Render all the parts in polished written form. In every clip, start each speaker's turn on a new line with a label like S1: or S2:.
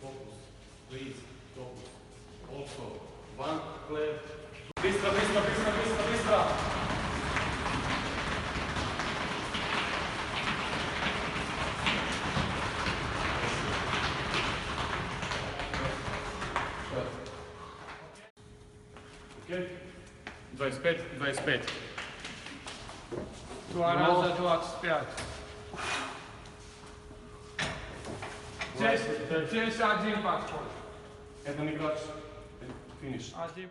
S1: Focus. Please, focus. Also, one play. Быстро, быстро, быстро, быстро, быстро. Окей? 25, 25.
S2: 2 раза 25. Здесь один подход.
S1: Это не клатч. Финиш.
S2: Один.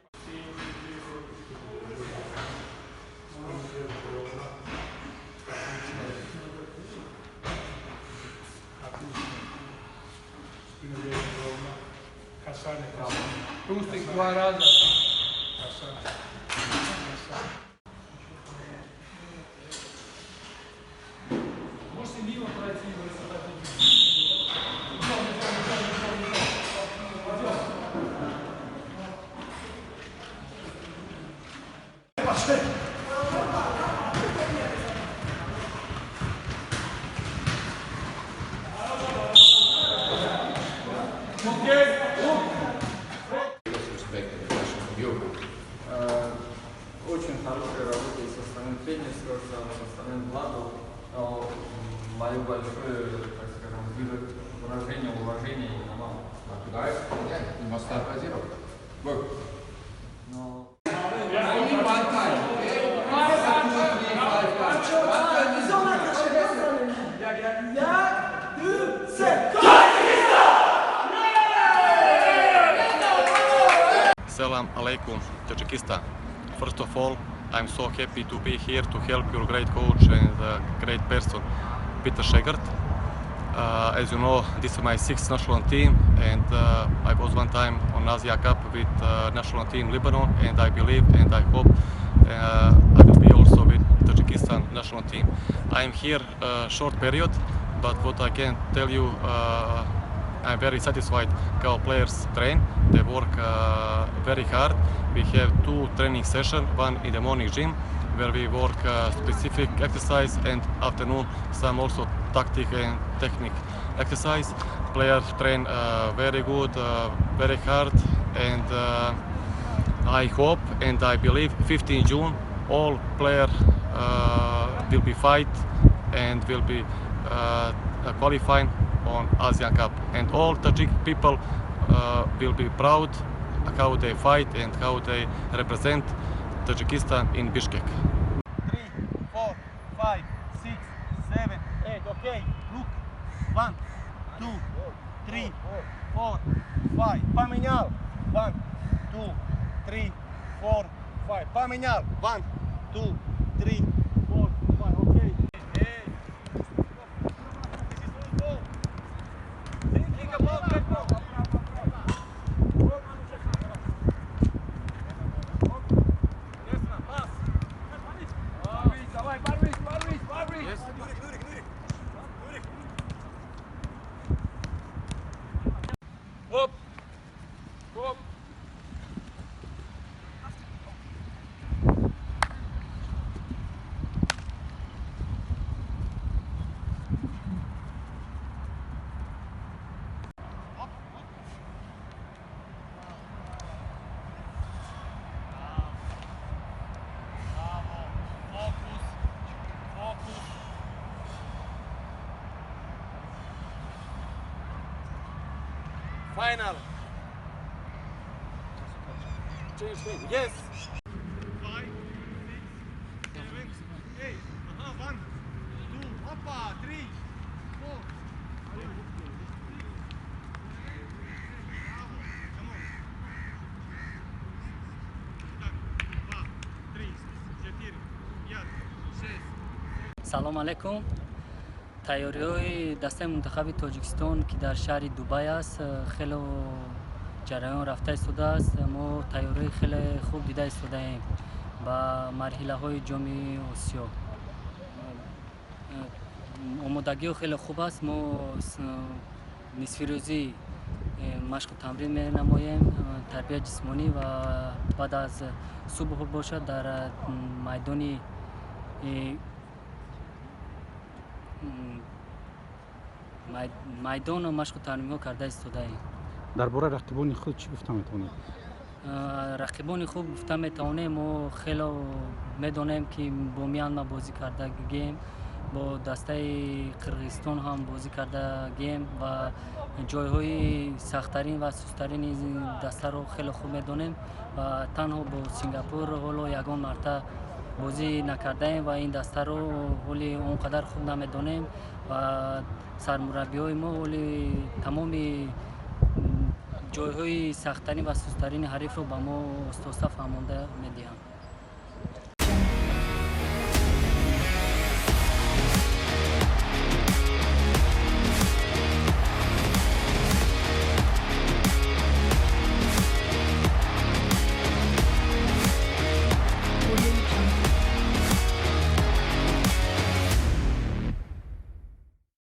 S2: Касание. Пустик 2 раза. Можете мимо пройти,
S3: Очень хорошая работа и со стороны тренерского, со стороны Влада. Мое большое, так скажем, выражение уважения и команды.
S4: Must have 0. Work.
S3: Но...
S4: Only one time, okay? 1, 2, 3, 5 times.
S1: Salam alaikum, Tajikistan. First of all, I'm so happy to be here to help your great coach and great person, Peter Schegert. As you know, this is my 6th national team, and I was one time on Asia Cup with national team Lebanon, and I believe and I hope I will be also with Tajikistan national team. I'm here a short period, but what I can tell you, I'm very satisfied how players train. They work very hard. We have 2 training sessions, one in the morning gym, where we work specific exercise, and afternoon some also tactic and technique exercise. Players train very good, very hard, and I hope and I believe 15 June all players will be fight and will be qualifying on Asian Cup, and all Tajik people will be proud how they fight and how they represent Tajikistan in Bishkek.
S5: 3, 4, 5, 6, 7, 8. Okay, look. 1, 2, 3, 4, 5. Поменял. 1, 2, 3, 4, 5. Поменял. 1, 2, 3, 4, 5. Okay.
S2: Оп! Оп!
S5: Final. Change thing. Yes. 5, 6, 7, 8. 1, 2, hoppa, 3, 4.
S6: салом алейкум. тайёриҳои дастаи Мунтахаби Тоҷикистон ки дар шаҳри Дубай аст хеле ҷараён рафта истодааст. мо тайёрии хеле хуб дида истодаем ба марҳилаҳои ҷоми Осиё. омодагиҳо хеле хуб аст. мо нисфирӯзӣ машқу тамрин менамоем, тарбия ҷисмонӣ ва баъд аз субҳ бошад дар майдони майдон машқу тамринҳо карда истодаем.
S7: дар бораи рақибони худ чӣ гуфта метавонед?
S6: рақибони хуб гуфта метавонем мо хело медонем ки бо Мянма бозӣ кардагем, бо дастаи Қирғизистон ҳам бозӣ кардагем ва ҷойҳои сахттарин ва сустарини дастаро хело хуб медонем ва танҳо бо Сингапур ҳоло ягон марта бозӣ накардаем ва ин дастаро ҳоли он қадар хуб намедонем ва сармураббиҳои мо ҳоли тамоми ҷойҳои сахттарин ва сустарини ҳарифро ба мо оста-оста фаҳмонда медиҳанд.